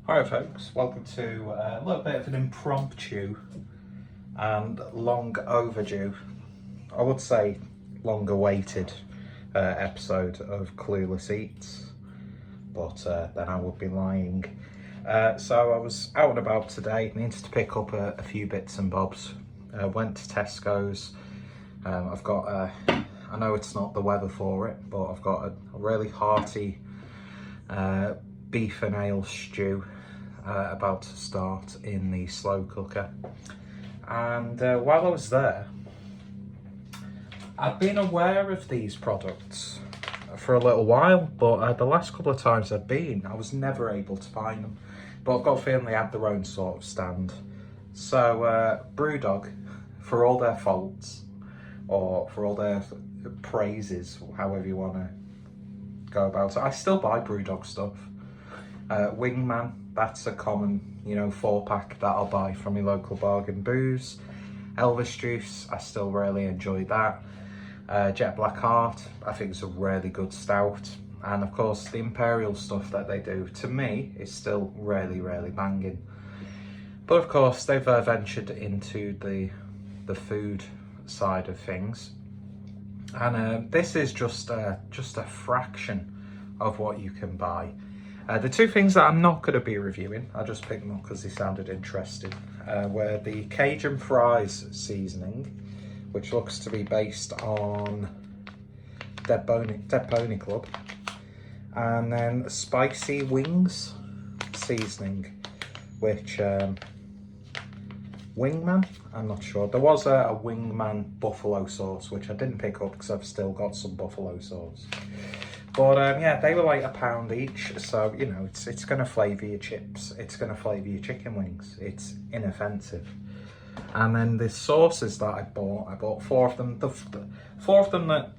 Alright folks, welcome to a little bit of an impromptu and long overdue, I would say long awaited episode of Clueless Eats, but then I would be lying. So I was out and about today, needed to pick up a few bits and bobs. Went to Tesco's. I've got, I know it's not the weather for it, but I've got a really hearty beef and ale stew about to start in the slow cooker. And while I was there, I've been aware of these products for a little while, but the last couple of times I've been, I was never able to find them. But I've got a feeling they had their own sort of stand. So Brewdog, for all their faults, or for all their praises, however you want to go about it, I still buy Brewdog stuff. Wingman, that's a common, 4-pack that I'll buy from your local bargain booze. Elvis juice, I still really enjoy that. Jet Black Heart, I think it's a really good stout. And of course, the Imperial stuff that they do, to me, is still really, really banging. But of course, they've ventured into the food side of things. And this is just a fraction of what you can buy. The two things that I'm not going to be reviewing, I just picked them up because they sounded interesting, were the Cajun fries seasoning, which looks to be based on Dead Pony Club, and then spicy wings seasoning, which Wingman, I'm not sure. There was a Wingman buffalo sauce, which I didn't pick up because I've still got some buffalo sauce. But yeah, they were like £1 each, so it's going to flavour your chips, it's going to flavour your chicken wings, it's inoffensive. And then the sauces that I bought 4 of them, the 4 of them that,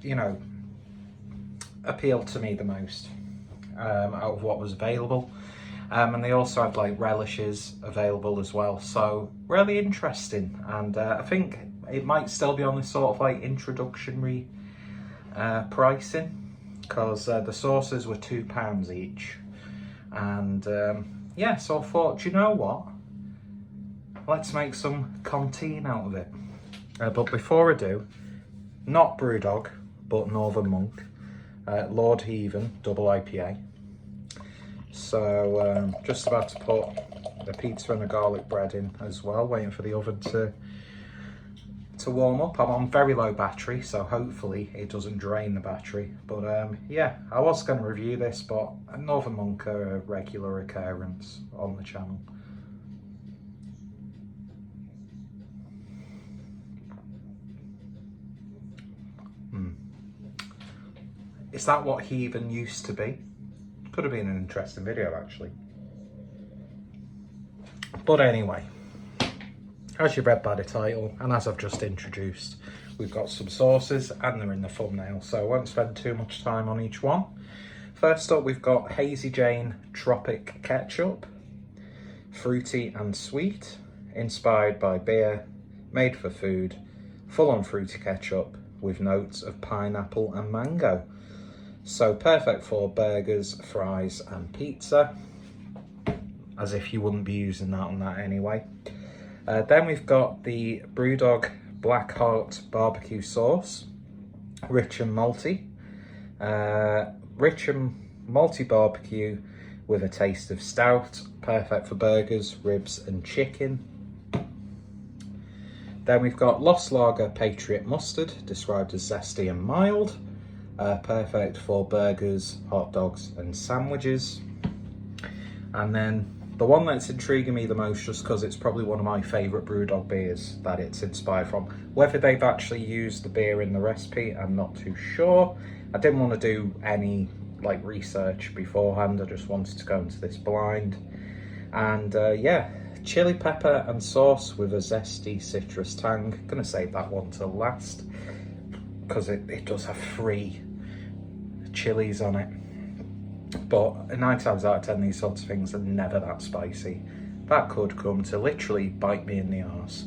appealed to me the most out of what was available. And they also had like relishes available as well, so really interesting. And I think it might still be on this sort of like introductory pricing, because the sauces were £2 each. And yeah, so I thought, do you know what? Let's make some canteen out of it. But before I do, not Brewdog, but Northern Monk, Lord Heathen, double IPA. So just about to put the pizza and the garlic bread in as well, waiting for the oven to warm up. I'm on very low battery, so hopefully it doesn't drain the battery. But yeah, I was going to review this, but Northern Monk are a regular occurrence on the channel. Is that what Heathen used to be? Could have been an interesting video, actually. But anyway, as you read by the title, and as I've just introduced, we've got some sauces and they're in the thumbnail, so I won't spend too much time on each one. First up, we've got Hazy Jane Tropic Ketchup, fruity and sweet, inspired by beer, made for food, full on fruity ketchup with notes of pineapple and mango. So perfect for burgers, fries and pizza, as if you wouldn't be using that on that anyway. Then we've got the Brewdog Black Heart Barbecue Sauce, rich and malty barbecue with a taste of stout, perfect for burgers, ribs and chicken. Then we've got Lost Lager Patriot Mustard, described as zesty and mild, perfect for burgers, hot dogs and sandwiches. And then the one that's intriguing me the most, just because it's probably one of my favourite Brewdog beers that it's inspired from. Whether they've actually used the beer in the recipe, I'm not too sure. I didn't want to do any research beforehand, I just wanted to go into this blind. And yeah, chili pepper and sauce with a zesty citrus tang. Gonna save that one till last, because it does have 3 chilies on it. But 9 times out of 10, these sorts of things are never that spicy. That could come to literally bite me in the arse.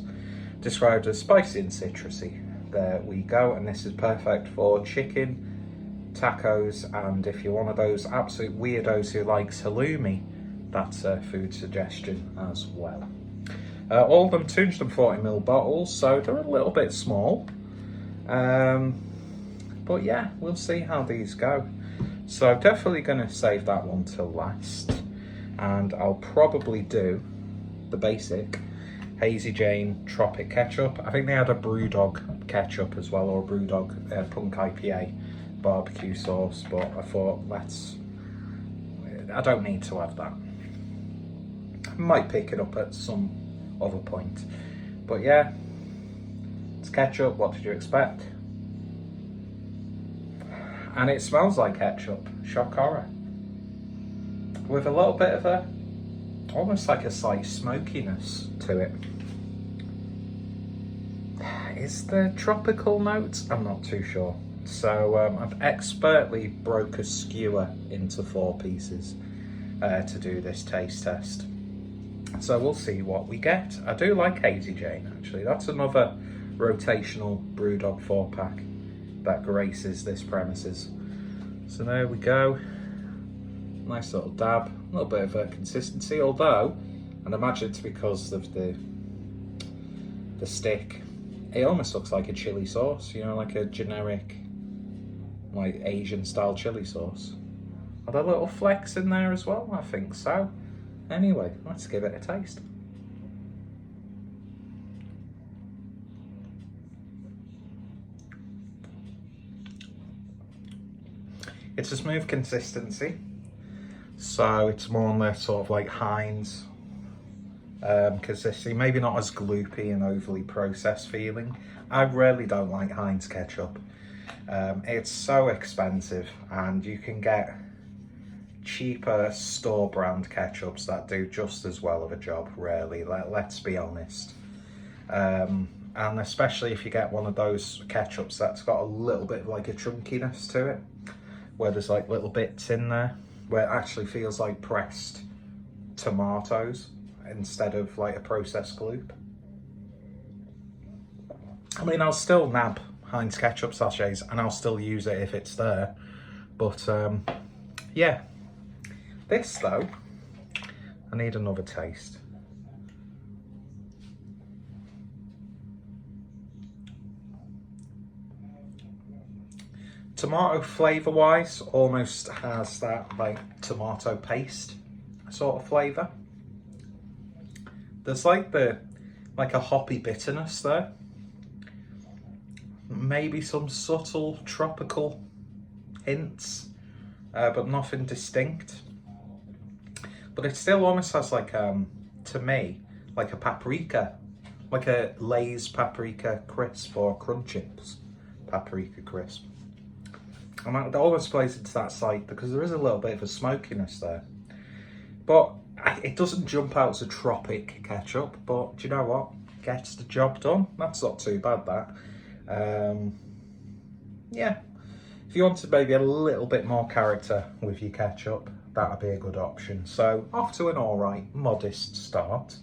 Described as spicy and citrusy. There we go, and this is perfect for chicken, tacos, and if you're one of those absolute weirdos who likes halloumi, that's a food suggestion as well. All of them 240ml bottles, so they're a little bit small. But yeah, we'll see how these go. So definitely going to save that one till last. And I'll probably do the basic Hazy Jane Tropic Ketchup. I think they had a Brewdog ketchup as well, or a Brewdog Punk IPA barbecue sauce, but I thought I don't need to have that. I might pick it up at some other point. But yeah, it's ketchup, what did you expect? And it smells like ketchup, shock horror. With a little bit of almost like a slight smokiness to it. Is there tropical notes? I'm not too sure. So I've expertly broke a skewer into 4 pieces to do this taste test. So we'll see what we get. I do like Hazy Jane actually. That's another rotational Brewdog 4-pack that graces this premises. So there we go. Nice little dab, a little bit of a consistency, although I'd imagine it's because of the stick. It almost looks like a chili sauce, you know, like a generic, like Asian style chili sauce. Are there little flecks in there as well? I think so. Anyway, let's give it a taste. It's a smooth consistency, so it's more on the sort of like Heinz consistency, maybe not as gloopy and overly processed feeling. I really don't like Heinz ketchup. It's so expensive, and you can get cheaper store brand ketchups that do just as well of a job, really, let's be honest. And especially if you get one of those ketchups that's got a little bit of like a chunkiness to it, where there's like little bits in there, where it actually feels like pressed tomatoes instead of like a processed gloop. I mean, I'll still nab Heinz ketchup sachets and I'll still use it if it's there, but yeah. This though, I need another taste. Tomato flavour wise, almost has that like tomato paste sort of flavour. There's like a hoppy bitterness there. Maybe some subtle tropical hints, but nothing distinct. But it still almost has like, to me, like a paprika, like a Lay's paprika crisp or Crunch Chips paprika crisp. And that almost plays into that side because there is a little bit of a smokiness there. But it doesn't jump out as a tropic ketchup, but do you know what? Gets the job done. That's not too bad, that. Yeah, if you wanted maybe a little bit more character with your ketchup, that would be a good option. So off to an alright, modest start.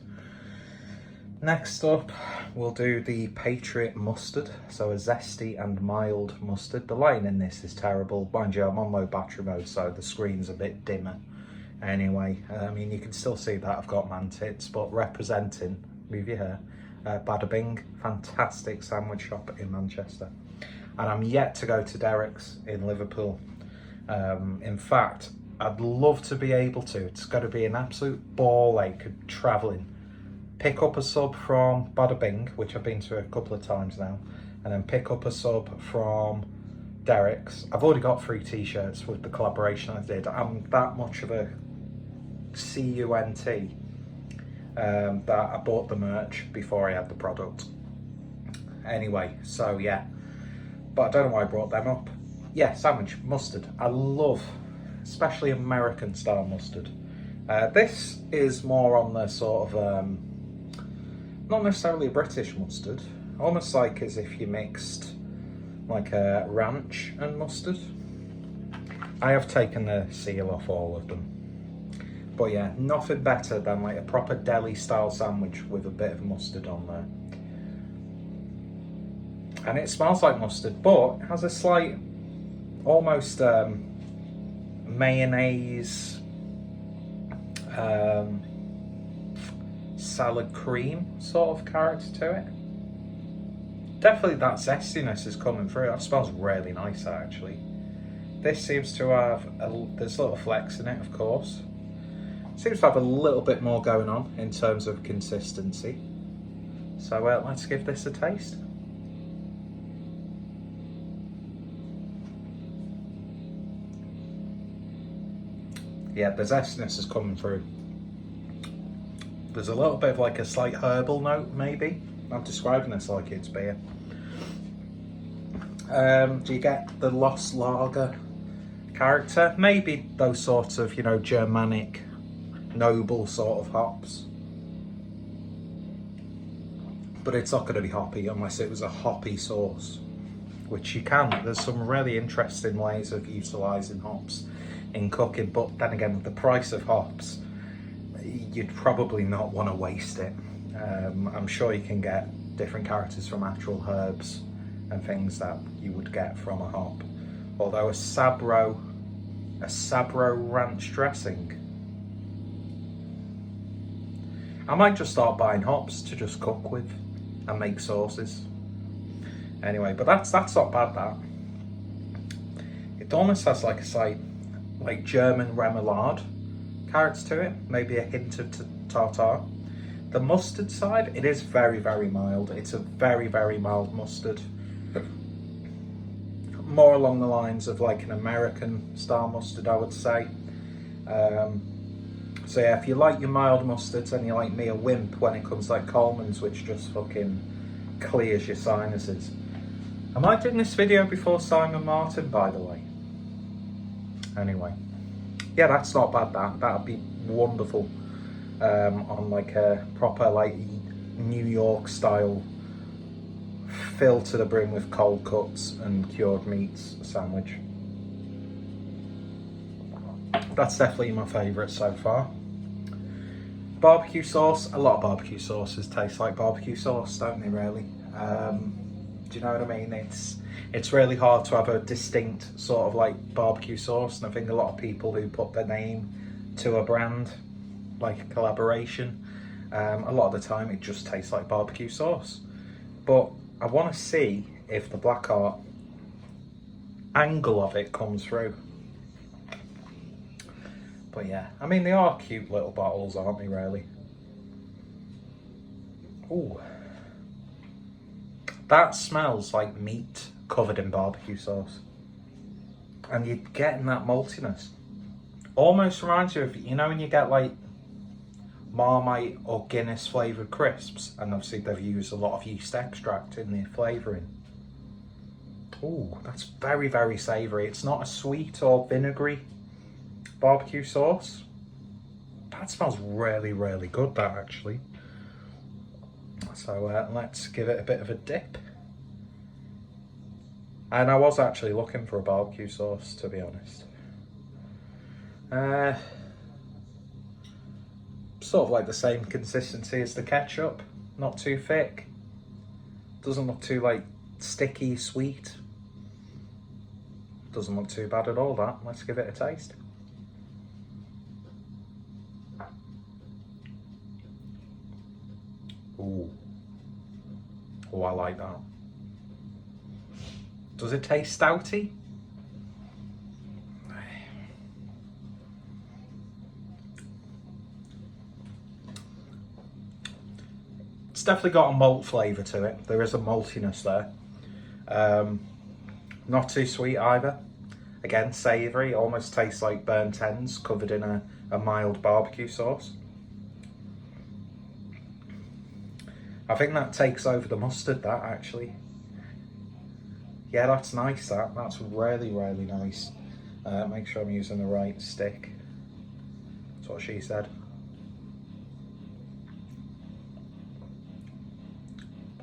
Next up, we'll do the Patriot mustard. So a zesty and mild mustard. The lighting in this is terrible. Mind you, I'm on low battery mode, so the screen's a bit dimmer. Anyway, I mean, you can still see that I've got man tits, but representing, move your hair, Bada Bing, fantastic sandwich shop in Manchester. And I'm yet to go to Derek's in Liverpool. In fact, I'd love to be able to. It's got to be an absolute ball ache of travelling. Pick up a sub from Bada Bing, which I've been to a couple of times now, and then pick up a sub from Derek's. I've already got 3 t-shirts with the collaboration I did. I'm that much of a CUNT that I bought the merch before I had the product. Anyway, so yeah. But I don't know why I brought them up. Yeah, sandwich, mustard. I love, especially American style mustard. This is more on the sort of, not necessarily a British mustard, almost like as if you mixed like a ranch and mustard. I have taken the seal off all of them. But yeah, nothing better than like a proper deli style sandwich with a bit of mustard on there. And it smells like mustard, but it has a slight, almost mayonnaise, salad cream sort of character to it. Definitely that zestiness is coming through. That smells really nice actually. This seems to have, there's little flecks in it of course. Seems to have a little bit more going on in terms of consistency. So let's give this a taste. Yeah, the zestiness is coming through. There's a little bit of like a slight herbal note maybe. I'm describing this like it's beer. Do you get the Lost Lager character? Maybe those sorts of, you know, Germanic, noble sort of hops. But it's not going to be hoppy unless it was a hoppy sauce, which you can. There's some really interesting ways of utilising hops in cooking, but then again, with the price of hops, you'd probably not want to waste it. I'm sure you can get different characters from actual herbs and things that you would get from a hop. Although a Sabro ranch dressing, I might just start buying hops to just cook with and make sauces. Anyway, but that's not bad. That it almost has like a slight like German remoulade character to it, maybe a hint of tartar. The mustard side, it is very, very mild. It's a very, very mild mustard. More along the lines of like an American style mustard, I would say. So yeah, if you like your mild mustards and you're like me, a wimp when it comes to like Coleman's, which just fucking clears your sinuses. Am I doing this video before Simon Martin, by the way? Anyway, yeah, that's not bad. That'd be wonderful on like a proper like New York style, filled to the brim with cold cuts and cured meats sandwich. That's definitely my favourite so far. Barbecue sauce. A lot of barbecue sauces taste like barbecue sauce, don't they? Really. Do you know what I mean? It's really hard to have a distinct sort of like barbecue sauce, and I think a lot of people who put their name to a brand, like a collaboration, a lot of the time it just tastes like barbecue sauce. But I want to see if the Blackheart angle of it comes through. But yeah, I mean, they are cute little bottles, aren't they, really? Ooh. That smells like meat covered in barbecue sauce. And you're getting that maltiness. Almost reminds you of, you know, when you get like Marmite or Guinness flavoured crisps, and obviously they've used a lot of yeast extract in their flavouring. Ooh, that's very, very savoury. It's not a sweet or vinegary barbecue sauce. That smells really, really good, that actually. So let's give it a bit of a dip. And I was actually looking for a barbecue sauce, to be honest. Sort of like the same consistency as the ketchup. Not too thick. Doesn't look too like sticky, sweet. Doesn't look too bad at all, that. Let's give it a taste. Ooh. Oh, I like that. Does it taste stouty? It's definitely got a malt flavour to it. There is a maltiness there. Not too sweet either. Again, savoury. Almost tastes like burnt ends covered in a mild barbecue sauce. I think that takes over the mustard, that actually. Yeah, that's nice, that. That's really, really nice. Make sure I'm using the right stick. That's what she said.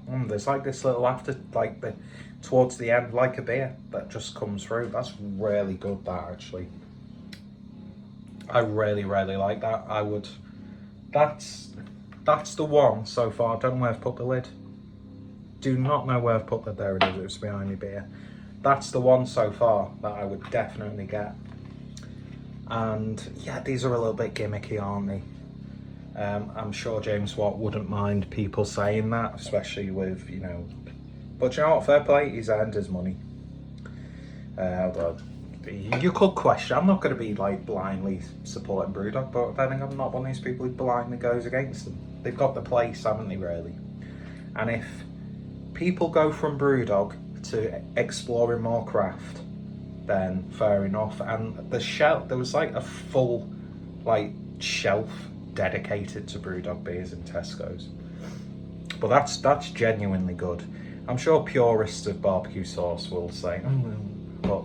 There's like this little after, like towards the end, like a beer that just comes through. That's really good, that actually. I really, really like that. I would, that's the one so far. I don't know where I've put the lid. Do not know where I've put that. There it is. It's behind me beer. That's the one so far that I would definitely get. And yeah, these are a little bit gimmicky, aren't they? I'm sure James Watt wouldn't mind people saying that, especially with, you know, but you know what, fair play, he's earned his money. Although you could question, I'm not going to be like blindly supporting Brewdog, but I think I'm not one of these people who blindly goes against them. They've got the place, haven't they, really? And if people go from Brewdog to exploring more craft, then fair enough. And the shelf, there was like a full like shelf dedicated to Brewdog beers in Tesco's. But that's genuinely good. I'm sure purists of barbecue sauce will say, but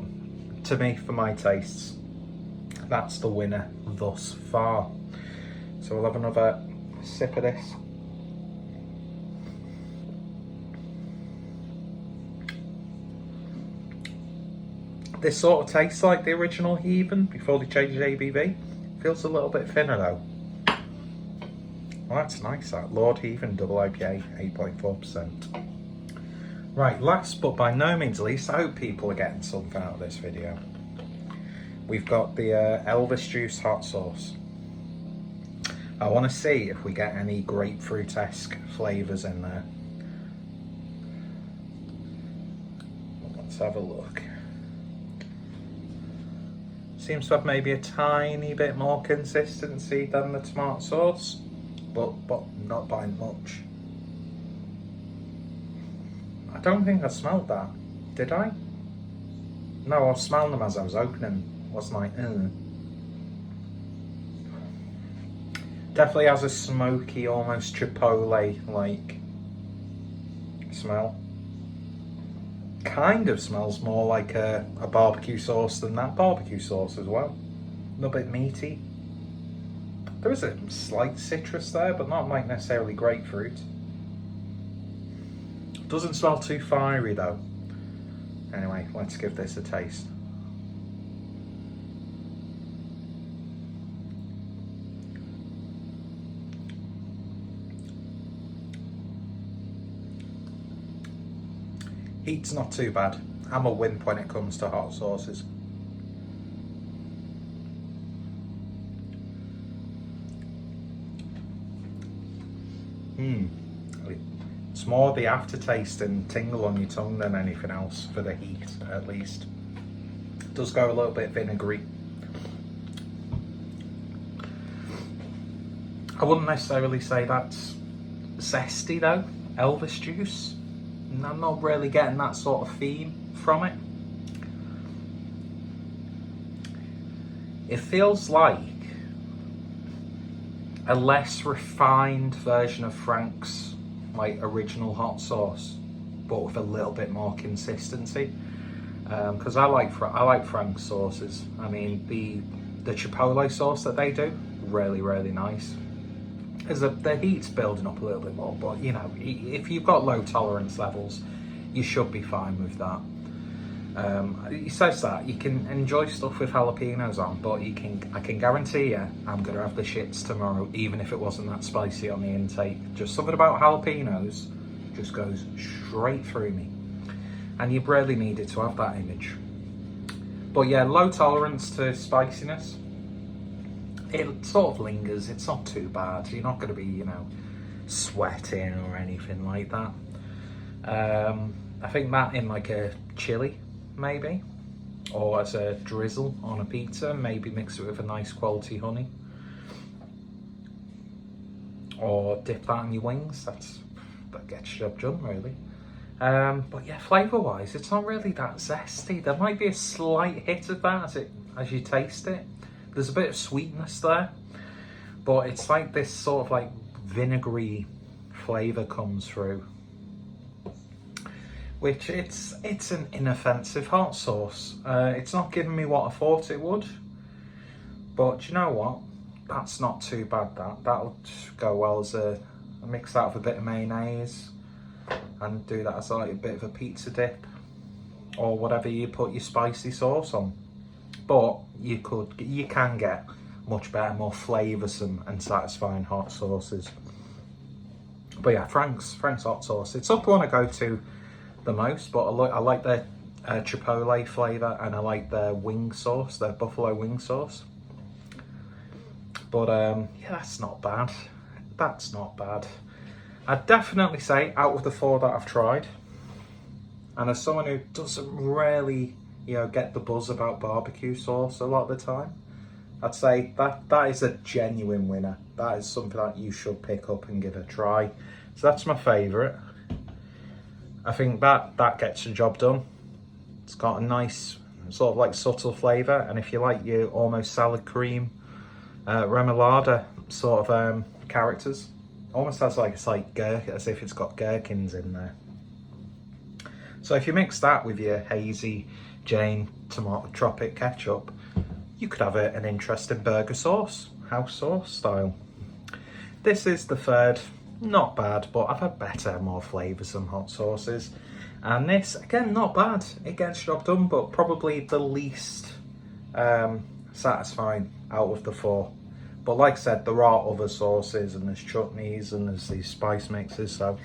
to me, for my tastes, that's the winner thus far. So we'll have another sip of this. This sort of tastes like the original Heathen before they changed ABV. Feels a little bit thinner though. Well, that's nice, that. Lord Heathen Double IPA, 8.4%. Right, last but by no means least, I hope people are getting something out of this video. We've got the Elvis Juice hot sauce. I want to see if we get any grapefruit-esque flavours in there. Let's have a look. Seems to have maybe a tiny bit more consistency than the tomato sauce, but not by much. I don't think I smelled that, did I? No, I was smelling them as I was opening. Wasn't like, Definitely has a smoky, almost chipotle-like smell. Kind of smells more like a barbecue sauce than that barbecue sauce as well. A little bit meaty. There is a slight citrus there, but not like necessarily grapefruit. Doesn't smell too fiery though. Anyway, let's give this a taste. Heat's not too bad. I'm a wimp when it comes to hot sauces. It's more the aftertaste and tingle on your tongue than anything else for the heat, at least. It does go a little bit vinegary. I wouldn't necessarily say that's zesty though. Elvis juice. I'm not really getting that sort of theme from it. It feels like a less refined version of Frank's like original hot sauce, but with a little bit more consistency. Because I like Frank's sauces. I mean, the chipotle sauce that they do, really nice. Because the heat's building up a little bit more, but you know, if you've got low tolerance levels, you should be fine with that. He says that you can enjoy stuff with jalapenos on, but I can guarantee you I'm gonna have the shits tomorrow, even if it wasn't that spicy on the intake. Just something about jalapenos just goes straight through me, and you barely needed to have that image. But yeah, low tolerance to spiciness. It sort of lingers. It's not too bad. You're not going to be, you know, sweating or anything like that. I think that in like a chili, maybe, or as a drizzle on a pizza, maybe mix it with a nice quality honey, or dip that in your wings. That gets your job done, really. But yeah, flavour-wise, it's not really that zesty. There might be a slight hit of that as you taste it. There's a bit of sweetness there, but it's like this sort of like vinegary flavour comes through, which it's an inoffensive hot sauce. It's not giving me what I thought it would, but you know what? That's not too bad. That'll go well as a mix that with a bit of mayonnaise and do that as like a bit of a pizza dip or whatever you put your spicy sauce on. But you can get much better, more flavoursome and satisfying hot sauces. But yeah, Frank's hot sauce, it's not the one I go to the most, but I like their chipotle flavour, and I like their wing sauce, their buffalo wing sauce. But yeah, that's not bad. That's not bad. I'd definitely say out of the 4 that I've tried, and as someone who doesn't really, get the buzz about barbecue sauce a lot of the time, I'd say that is a genuine winner. That is something that you should pick up and give a try. So that's my favourite. I think that gets the job done. It's got a nice sort of like subtle flavour, and if you like your almost salad cream, remoulade sort of characters, almost has like it's like as if it's got gherkins in there. So if you mix that with your hazy Jane tomato tropic ketchup, you could have an interesting burger sauce, house sauce style. This is the third, not bad, but I've had better, more flavoursome hot sauces. And this, again, not bad. It gets the job done, but probably the least satisfying out of the 4. But like I said, there are other sauces, and there's chutneys, and there's these spice mixes, so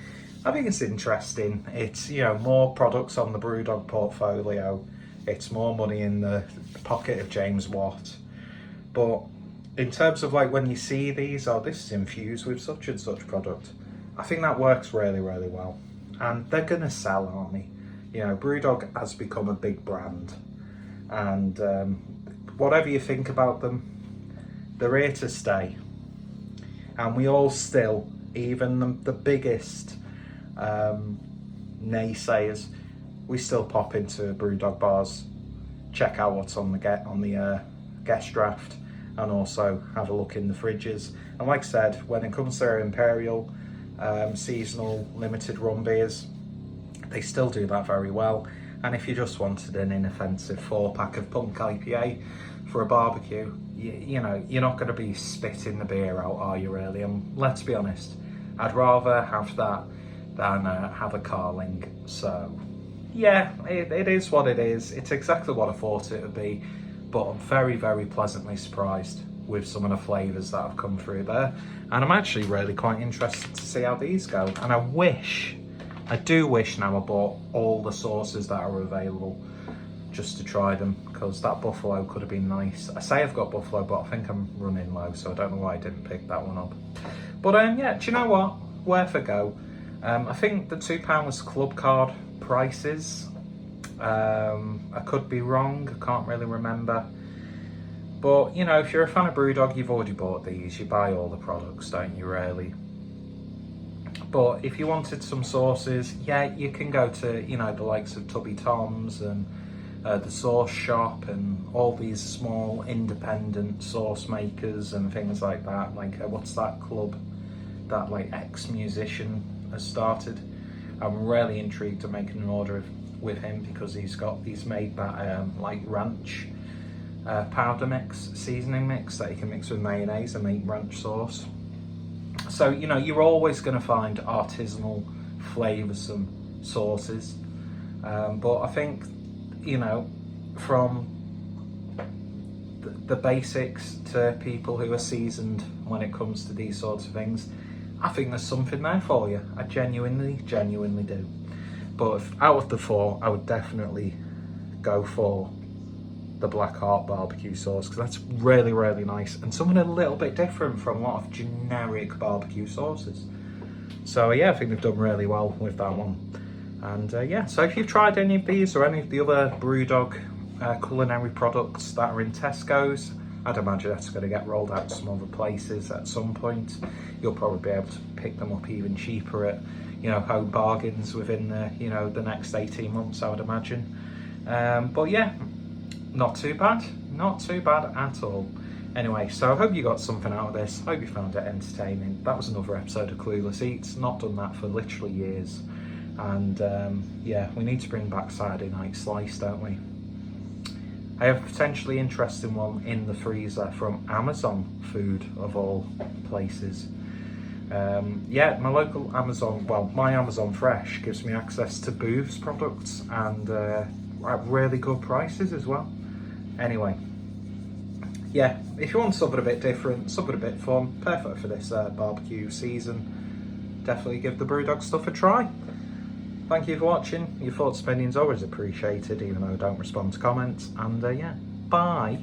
I think it's interesting. It's, more products on the Brewdog portfolio. It's more money in the pocket of James Watt. But in terms of like when you see these, this is infused with such and such product, I think that works really, really well. And they're going to sell, aren't they? Brewdog has become a big brand. And whatever you think about them, they're here to stay. And we all still, even the biggest naysayers, we still pop into Brewdog bars, check out what's on the guest draft, and also have a look in the fridges. And like I said, when it comes to their Imperial seasonal limited run beers, they still do that very well. And if you just wanted an inoffensive 4-pack of Punk IPA for a barbecue, you're not going to be spitting the beer out, are you really? And let's be honest, I'd rather have that than have a Carling. So yeah, it is what it is. It's exactly what I thought it would be, but I'm very, very pleasantly surprised with some of the flavours that have come through there. And I'm actually really quite interested to see how these go. And I do wish now I bought all the sauces that are available just to try them, because that buffalo could have been nice. I say I've got buffalo, but I think I'm running low, so I don't know why I didn't pick that one up. But yeah, do you know what? Worth a go. I think the £2 was club card prices. I could be wrong, I can't really remember. But if you're a fan of Brewdog, you've already bought these. You buy all the products, don't you, really? But if you wanted some sauces, yeah, you can go to the likes of Tubby Tom's and the Sauce Shop and all these small independent sauce makers and things like that. Like what's that club that like ex-musician has started? I'm really intrigued to making an order with him, because he's made that like ranch powder mix, seasoning mix that you can mix with mayonnaise and make ranch sauce. So you're always going to find artisanal flavoursome sauces, but I think from the basics to people who are seasoned when it comes to these sorts of things, I think there's something there for you. I genuinely do. But out of the 4, I would definitely go for the Black Heart barbecue sauce, because that's really, really nice and something a little bit different from a lot of generic barbecue sauces. So yeah, I think they've done really well with that one. And yeah, so if you've tried any of these or any of the other Brewdog culinary products that are in Tesco's, I'd imagine that's going to get rolled out to some other places at some point. You'll probably be able to pick them up even cheaper at home bargains within the next 18 months, I would imagine. But yeah, not too bad at all. Anyway, so I hope you got something out of this. Hope you found it entertaining. That was another episode of Clueless Eats. Not done that for literally years. And yeah, we need to bring back Saturday Night Slice, don't we? I have a potentially interesting one in the freezer from Amazon Food, of all places. Yeah, my local Amazon, my Amazon Fresh gives me access to Booth's products, and at really good prices as well. Anyway, yeah, if you want something a bit different, something a bit fun, perfect for this barbecue season, definitely give the Brewdog stuff a try. Thank you for watching. Your thoughts and opinions are always appreciated, even though I don't respond to comments. And yeah, bye.